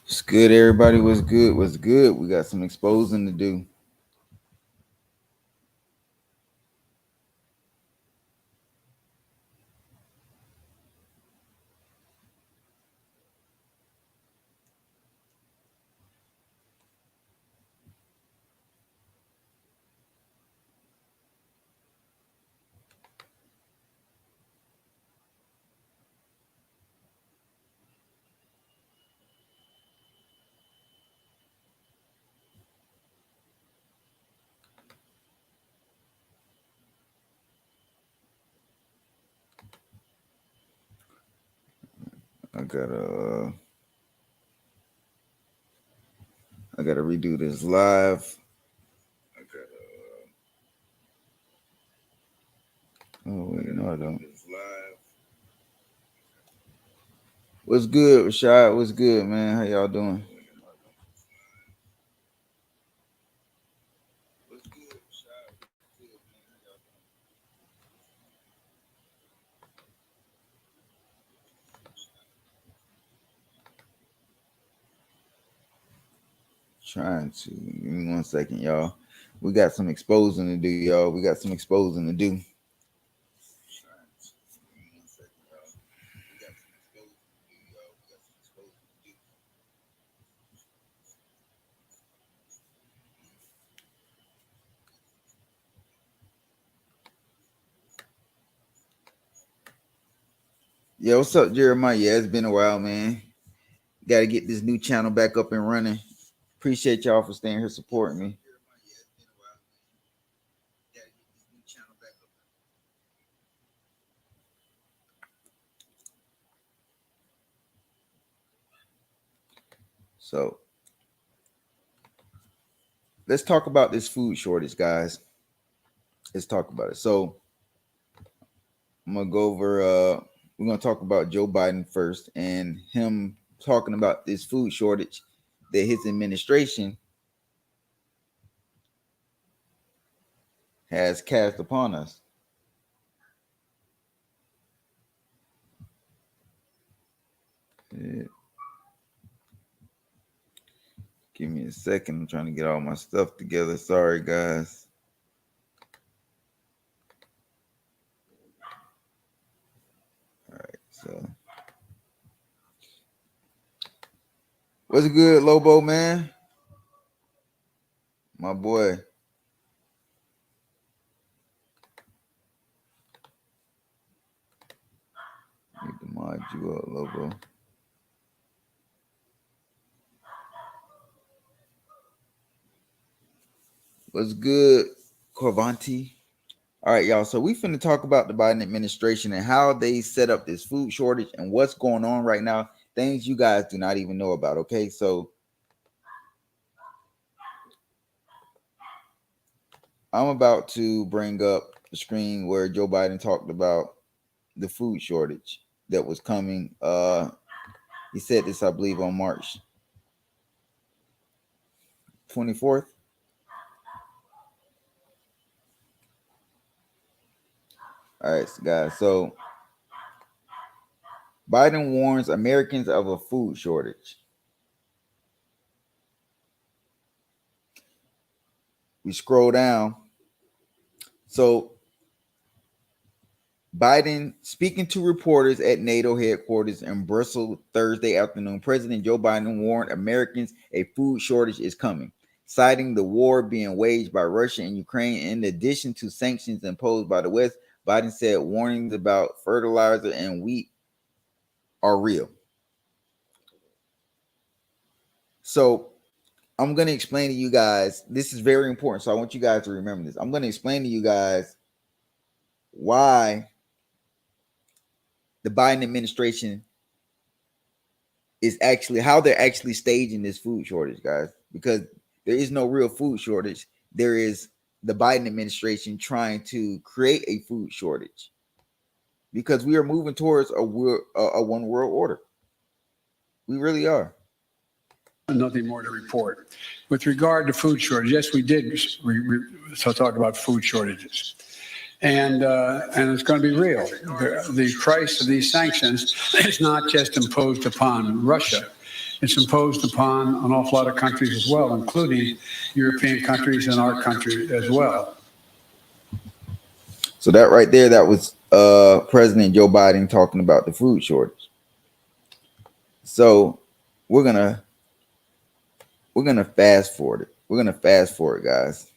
It's good, everybody. What's good? What's good? We got some exposing to do. I gotta, I gotta redo this live. I gotta. Oh wait, no, I don't. What's good, Rashad? What's good, man? How y'all doing? Trying to. Give me 1 second, y'all. We got some exposing to do, y'all. We got some exposing to do. Yeah, what's up, Jeremiah? Yeah, it's been a while, man. Got to get this new channel back up and running. Appreciate y'all for staying here supporting me. So let's talk about this food shortage, guys. Let's talk about it. So I'm gonna go over. We're gonna talk about Joe Biden first, and him talking about this food shortage that his administration has cast upon us. Yeah. Give me a second. I'm trying to get all my stuff together. Sorry, guys. All right. So, what's good, Lobo, man? My boy. Need to mod you up, Lobo. What's good, Corvanti? All right, y'all. So we finna talk about the Biden administration and how they set up this food shortage and what's going on right now. Things you guys do not even know about. Okay, so I'm about to bring up the screen where Joe Biden talked about the food shortage that was coming. He said this, I believe, on March 24th. All right, so guys. So Biden warns Americans of a food shortage. We scroll down. So Biden speaking to reporters at NATO headquarters in Brussels Thursday afternoon. President Joe Biden warned Americans a food shortage is coming, citing the war being waged by Russia and Ukraine. In addition to sanctions imposed by the West, Biden said warnings about fertilizer and wheat are real. So I'm going to explain to you guys. This is very important. So I want you guys to remember this. I'm going to explain to you guys why the Biden administration is actually how they're actually staging this food shortage, guys, because there is no real food shortage. There is the Biden administration trying to create a food shortage because we are moving towards a one world order. We really are. Nothing more to report. With regard to food shortage, yes, we did talk about food shortages. And it's going to be real. The price of these sanctions is not just imposed upon Russia. it's imposed upon an awful lot of countries as well, including European countries and our country as well. So that right there, that was President Joe Biden talking about the food shortage. So we're gonna fast forward it. We're gonna fast forward, guys.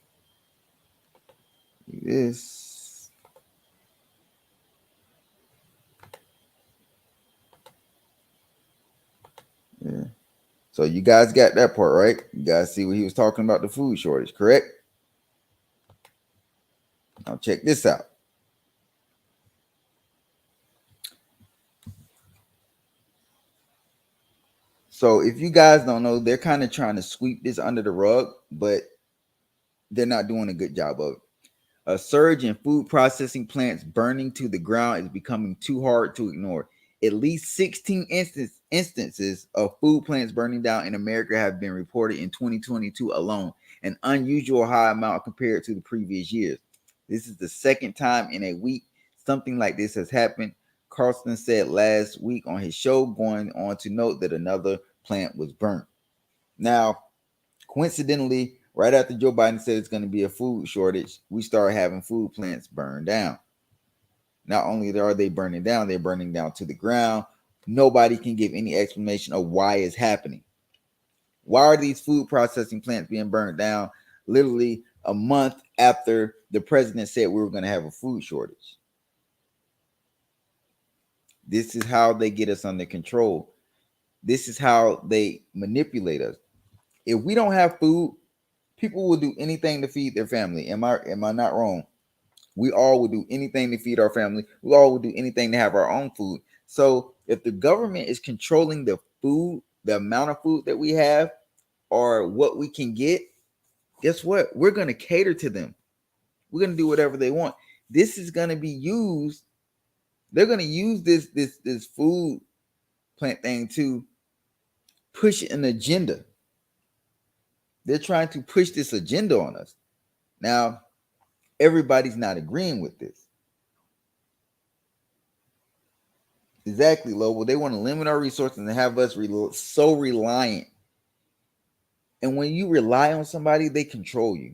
This. Yeah. So you guys got that part right. You guys see what he was talking about, the food shortage, correct? Now check this out. So if you guys don't know, they're kind of trying to sweep this under the rug, but they're not doing a good job of it. A surge in food processing plants burning to the ground is becoming too hard to ignore. At least 16 instances of food plants burning down in America have been reported in 2022 alone, an unusual high amount compared to the previous years. This is the second time in a week something like this has happened. Carlson said last week on his show, going on to note that another plant was burnt. Now, coincidentally, right after Joe Biden said it's going to be a food shortage, we started having food plants burned down. Not only are they burning down, they're burning down to the ground. Nobody can give any explanation of why it's happening. Why are these food processing plants being burned down literally a month after the president said we were going to have a food shortage? This is how they get us under control. This is how they manipulate us. If we don't have food, people will do anything to feed their family. Am I not wrong? We all would do anything to feed our family. We all would do anything to have our own food. So if the government is controlling the food, the amount of food that we have, or what we can get, guess what? We're going to cater to them. We're going to do whatever they want. This is going to be used. They're going to use this food plant thing to push an agenda. They're trying to push this agenda on us. Now, everybody's not agreeing with this. Exactly, Lobo. They want to limit our resources and have us so reliant. And when you rely on somebody, they control you.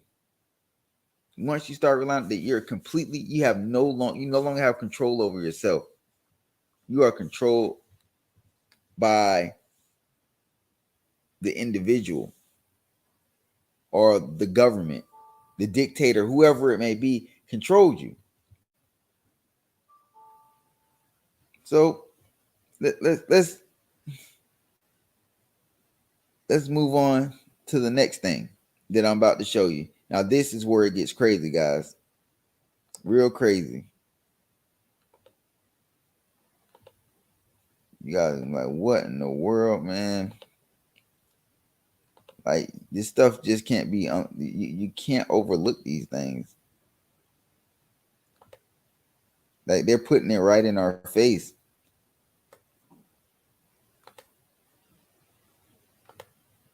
Once you start relying, that you no longer have control over yourself. You are controlled by the individual or the government, the dictator, whoever it may be, controls you. So let's move on to the next thing that I'm about to show you. Now, this is where it gets crazy, guys. Real crazy. You guys are like, what in the world, man? Like, this stuff just can't be, you can't overlook these things. Like, they're putting it right in our face.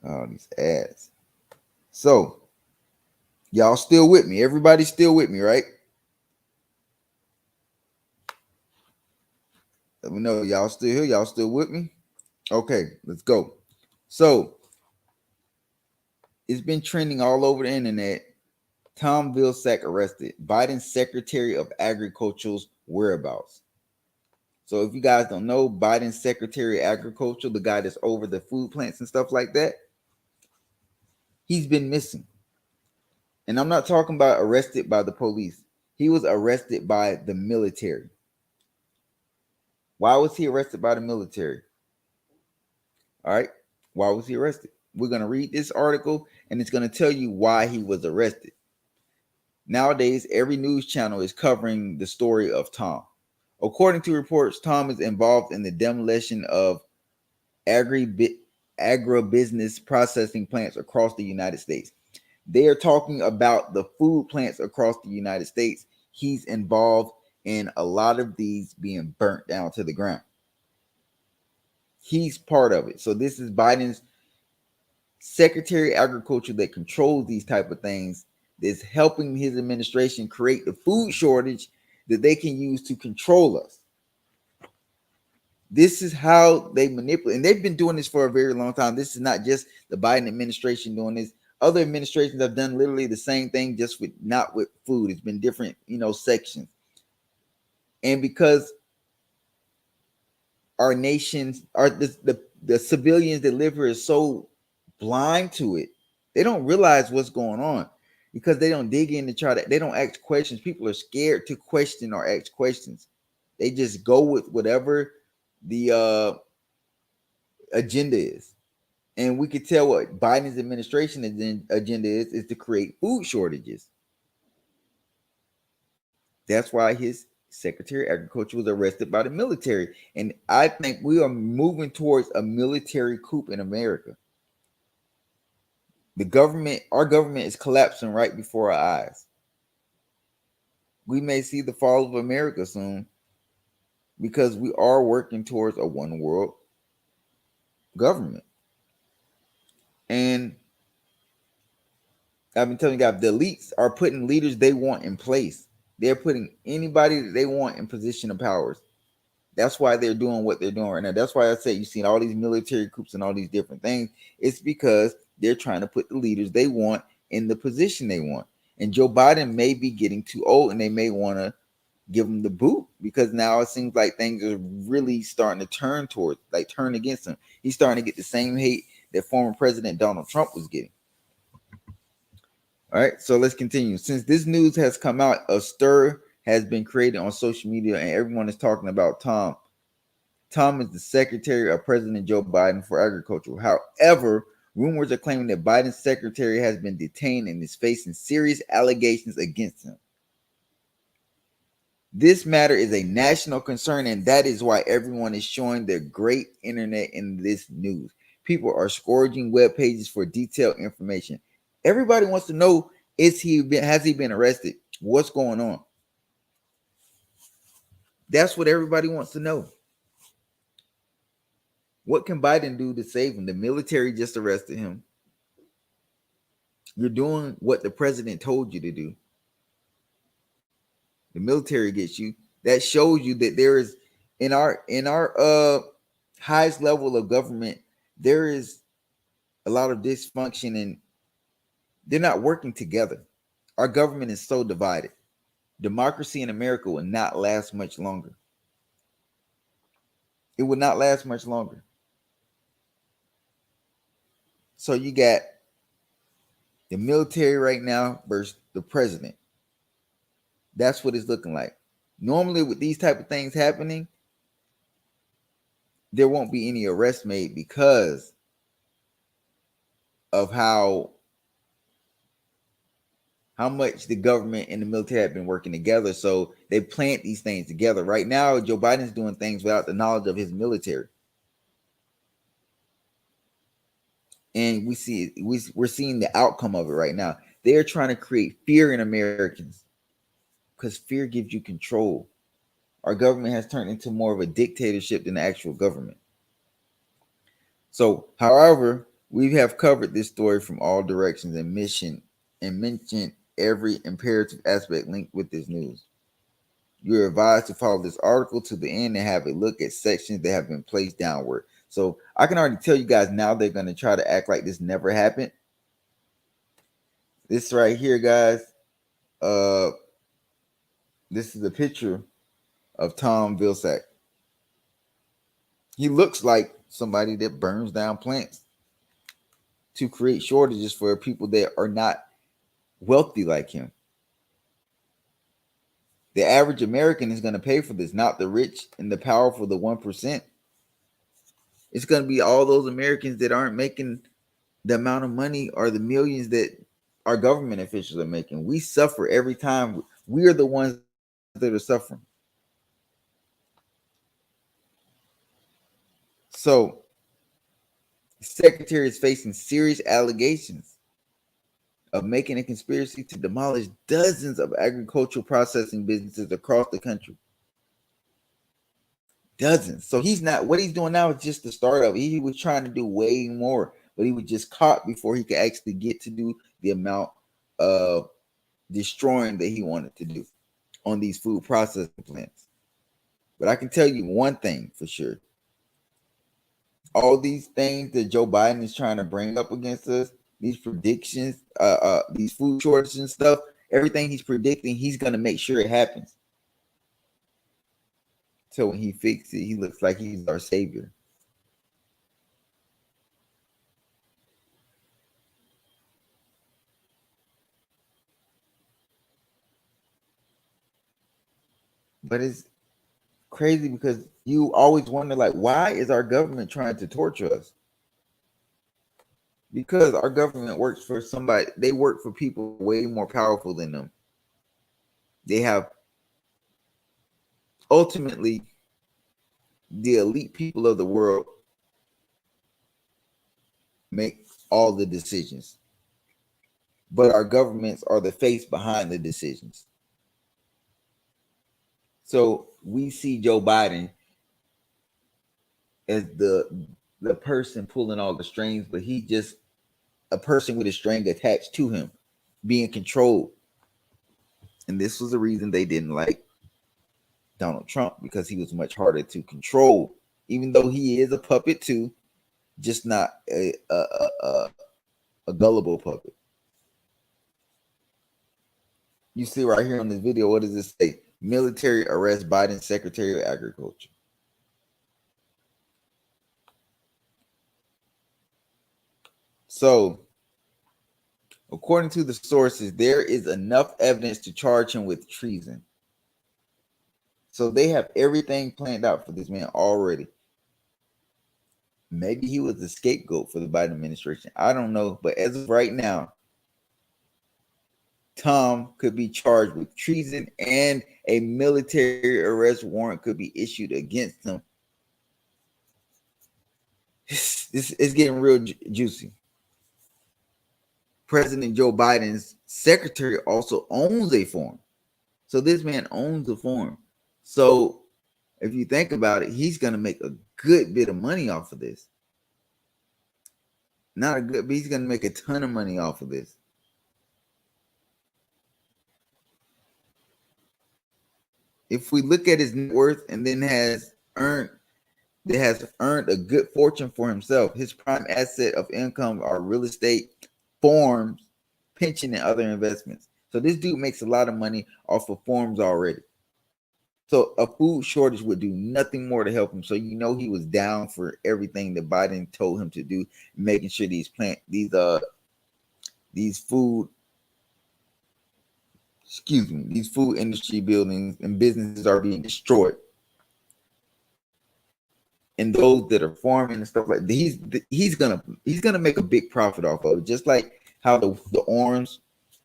Oh, these ads. So, y'all still with me? Everybody's still with me, right? Let me know. Y'all still here? Y'all still with me? Okay, let's go. So, it's been trending all over the internet. Tom Vilsack arrested. Biden's Secretary of Agriculture's whereabouts. So if you guys don't know, Biden's Secretary of Agriculture, the guy that's over the food plants and stuff like that, he's been missing. And I'm not talking about arrested by the police. He was arrested by the military. Why was he arrested by the military? All right. Why was he arrested? We're going to read this article and it's going to tell you why he was arrested. Nowadays, every news channel is covering the story of Tom. According to reports, Tom is involved in the demolition of agribusiness processing plants across the United States. They are talking about the food plants across the United States. He's involved in a lot of these being burnt down to the ground. He's part of it. So this is Biden's Secretary of Agriculture that controls these type of things, that's helping his administration create the food shortage that they can use to control us. This is how they manipulate, and they've been doing this for a very long time. This is not just the Biden administration doing this. Other administrations have done literally the same thing, just with not with food. It's been different, sections. And because our nations, the civilians that live here is so blind to it, they don't realize what's going on because they don't dig in to try to. They don't ask questions. People are scared to question or ask questions. They just go with whatever the agenda is. And we could tell what Biden's administration agenda is to create food shortages. That's why his Secretary of Agriculture was arrested by the military. And I think we are moving towards a military coup in America. Our government is collapsing right before our eyes. We may see the fall of America soon because we are working towards a one world government. And I've been telling you guys, the elites are putting leaders they want in place. They're putting anybody that they want in position of powers. That's why they're doing what they're doing right now. That's why I say you've seen all these military coups and all these different things. It's because they're trying to put the leaders they want in the position they want. And Joe Biden may be getting too old, and they may want to give him the boot because now it seems like things are really starting to turn against him. He's starting to get the same hate that former President Donald Trump was getting. All right, so let's continue. Since this news has come out, a stir has been created on social media, and everyone is talking about Tom. Tom is the Secretary of President Joe Biden for Agriculture. However, rumors are claiming that Biden's secretary has been detained and is facing serious allegations against him. This matter is a national concern, and that is why everyone is showing their great internet in this news. People are scourging web pages for detailed information. Everybody wants to know, has he been arrested? What's going on? That's what everybody wants to know. What can Biden do to save him? The military just arrested him. You're doing what the president told you to do. The military gets you. That shows you that there is in our highest level of government, there is a lot of dysfunction and they're not working together. Our government is so divided. Democracy in America will not last much longer. It will not last much longer. So you got the military right now versus the president. That's what it's looking like. Normally, with these type of things happening, there won't be any arrests made because of how much the government and the military have been working together. So they plant these things together. Right now, Joe Biden's doing things without the knowledge of his military. And we're seeing the outcome of it right now. They're trying to create fear in Americans because fear gives you control. Our government has turned into more of a dictatorship than the actual government. So, however, we have covered this story from all directions and mentioned every imperative aspect linked with this news. You're advised to follow this article to the end and have a look at sections that have been placed downward. So I can already tell you guys now they're going to try to act like this never happened. This right here, guys, this is a picture of Tom Vilsack. He looks like somebody that burns down plants to create shortages for people that are not wealthy like him. The average American is going to pay for this, not the rich and the powerful, the 1%. It's going to be all those Americans that aren't making the amount of money or the millions that our government officials are making. We suffer every time. We are the ones that are suffering. So, the secretary is facing serious allegations of making a conspiracy to demolish dozens of agricultural processing businesses across the country. Dozens. So what he's doing now is just the start of it. He was trying to do way more, but he was just caught before he could actually get to do the amount of destroying that he wanted to do on these food processing plants. But I can tell you one thing for sure. all these things that Joe Biden is trying to bring up against us, these predictions, these food shortages and stuff, everything he's predicting, he's gonna make sure it happens. So when he fixes it, he looks like he's our savior. But it's crazy because you always wonder, like, why is our government trying to torture us? Because our government works for somebody, they work for people way more powerful than them. They have ultimately the elite people of the world make all the decisions, but our governments are the face behind the decisions. So we see Joe Biden as the person pulling all the strings, but he just a person with a string attached to him, being controlled. And this was the reason they didn't like Donald Trump, because he was much harder to control, even though he is a puppet too, just not a gullible puppet. You see right here on this video, what does it say? Military arrest Biden Secretary of Agriculture. So, according to the sources, there is enough evidence to charge him with treason. So they have everything planned out for this man already. Maybe he was the scapegoat for the Biden administration. I don't know. But as of right now, Tom could be charged with treason and a military arrest warrant could be issued against him. This is getting real juicy. President Joe Biden's secretary also owns a farm. So this man owns a farm. So if you think about it, he's going to make a good bit of money off of this. Not a good, but he's going to make a ton of money off of this. If we look at his net worth and then has earned a good fortune for himself, his prime asset of income are real estate, farms, pension, and other investments. So this dude makes a lot of money off of farms already. So a food shortage would do nothing more to help him. So you know he was down for everything that Biden told him to do, making sure these food these food industry buildings and businesses are being destroyed. And those that are farming and stuff like that, he's gonna make a big profit off of it. Just like how the orange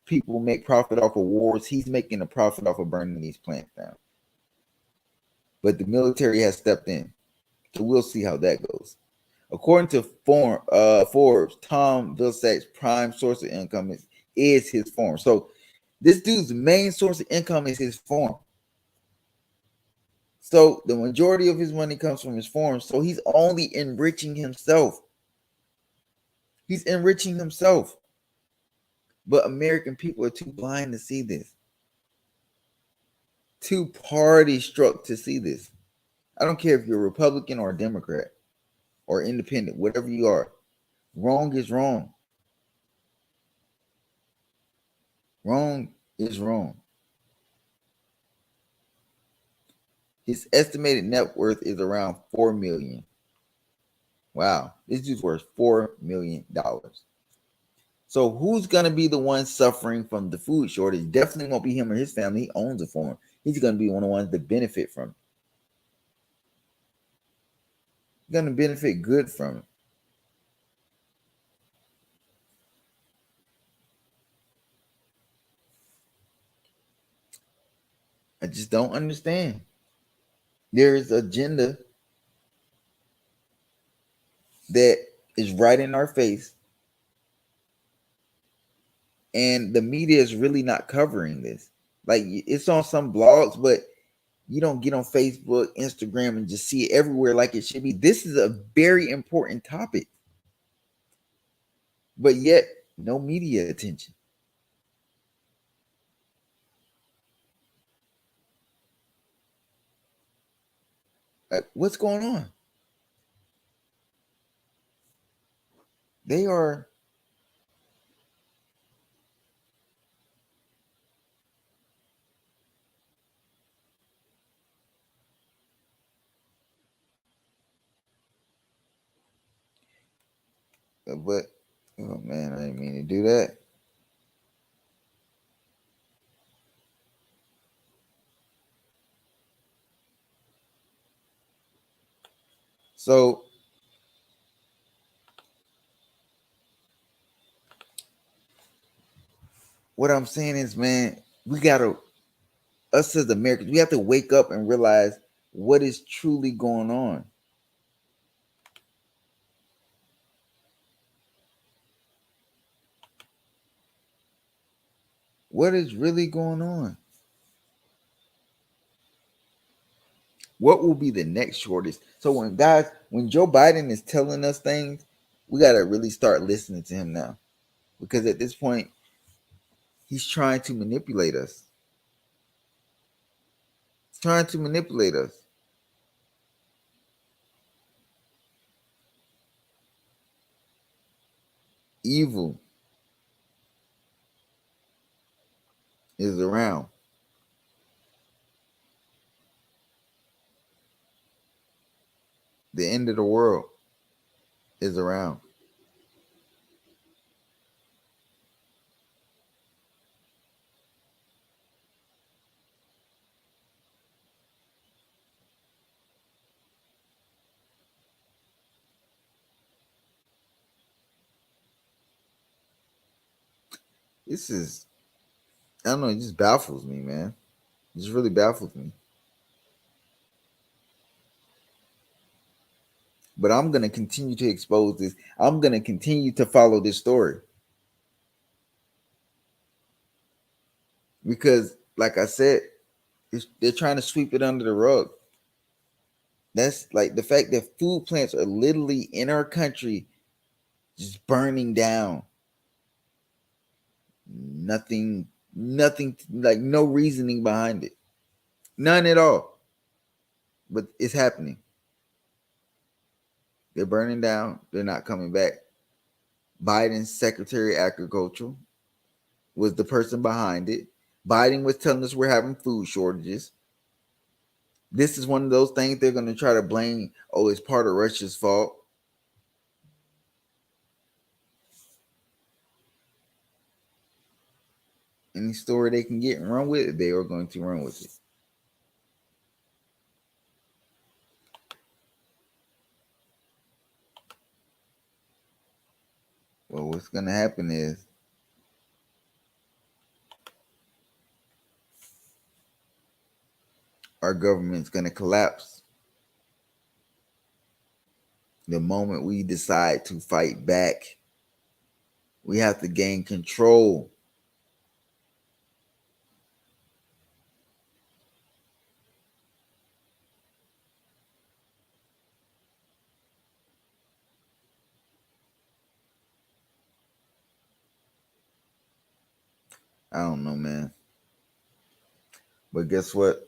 people make profit off of wars, he's making a profit off of burning these plants down. But the military has stepped in. So we'll see how that goes. According to Forbes, Tom Vilsack's prime source of income is his farm. So this dude's main source of income is his farm. So the majority of his money comes from his farm. So he's only enriching himself. He's enriching himself. But American people are too blind to see this. Too party struck to see this. I don't care if you're a Republican or a Democrat or independent, whatever you are. Wrong is wrong. Wrong is wrong. His estimated net worth is around $4 million. Wow, this dude's worth $4 million. So who's gonna be the one suffering from the food shortage? Definitely won't be him or his family. He owns a farm. He's gonna be one of the ones that benefit from it. He's gonna benefit good from it. I just don't understand. There is agenda that is right in our face, and the media is really not covering this. Like it's on some blogs, but you don't get on Facebook, Instagram, and just see it everywhere like it should be. This is a very important topic, but yet no media attention. Like, what's going on? They are. But oh man, I didn't mean to do that. So what I'm saying is, man, we gotta, us as Americans, we have to wake up and realize what is truly going on. What is really going on? What will be the next shortage? So when Joe Biden is telling us things, we gotta really start listening to him now, because at this point, he's trying to manipulate us. He's trying to manipulate us. Evil is around. The end of the world is around. This is, I don't know, it just baffles me, man. It just really baffles me. But I'm gonna continue to expose this. I'm gonna continue to follow this story because, like I said, they're trying to sweep it under the rug. That's like the fact that food plants are literally in our country just burning down. Nothing, like no reasoning behind it. None at all. But it's happening. They're burning down. They're not coming back. Biden's Secretary of Agriculture was the person behind it. Biden was telling us we're having food shortages. This is one of those things they're going to try to blame. Oh, it's part of Russia's fault. Any story they can get and run with it, they are going to run with it. Well, what's going to happen is our government's going to collapse the moment we decide to fight back. We have to gain control. I don't know, man. But guess what?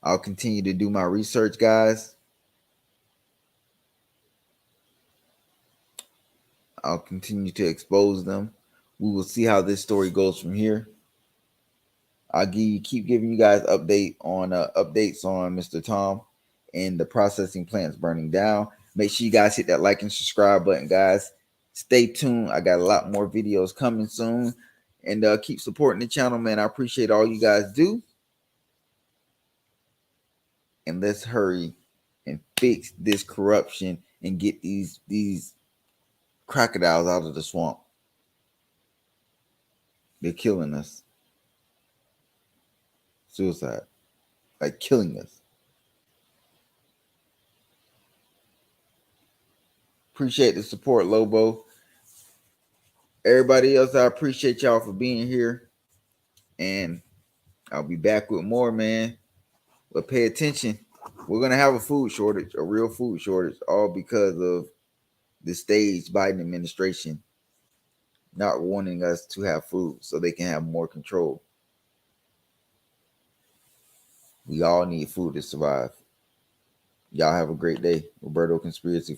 I'll continue to do my research, guys. I'll continue to expose them. We will see how this story goes from here. Keep giving you guys updates on Mr. Tom and the processing plants burning down. Make sure you guys hit that like and subscribe button, guys. Stay tuned. I got a lot more videos coming soon, and keep supporting the channel, man. I appreciate all you guys do. And let's hurry and fix this corruption and get these crocodiles out of the swamp. They're killing us. Suicide, like killing us. Appreciate the support, Lobo. Everybody else, I appreciate y'all for being here. And I'll be back with more, man. But pay attention. We're going to have a food shortage, a real food shortage, all because of the staged Biden administration not wanting us to have food so they can have more control. We all need food to survive. Y'all have a great day. Roberto Conspiracy.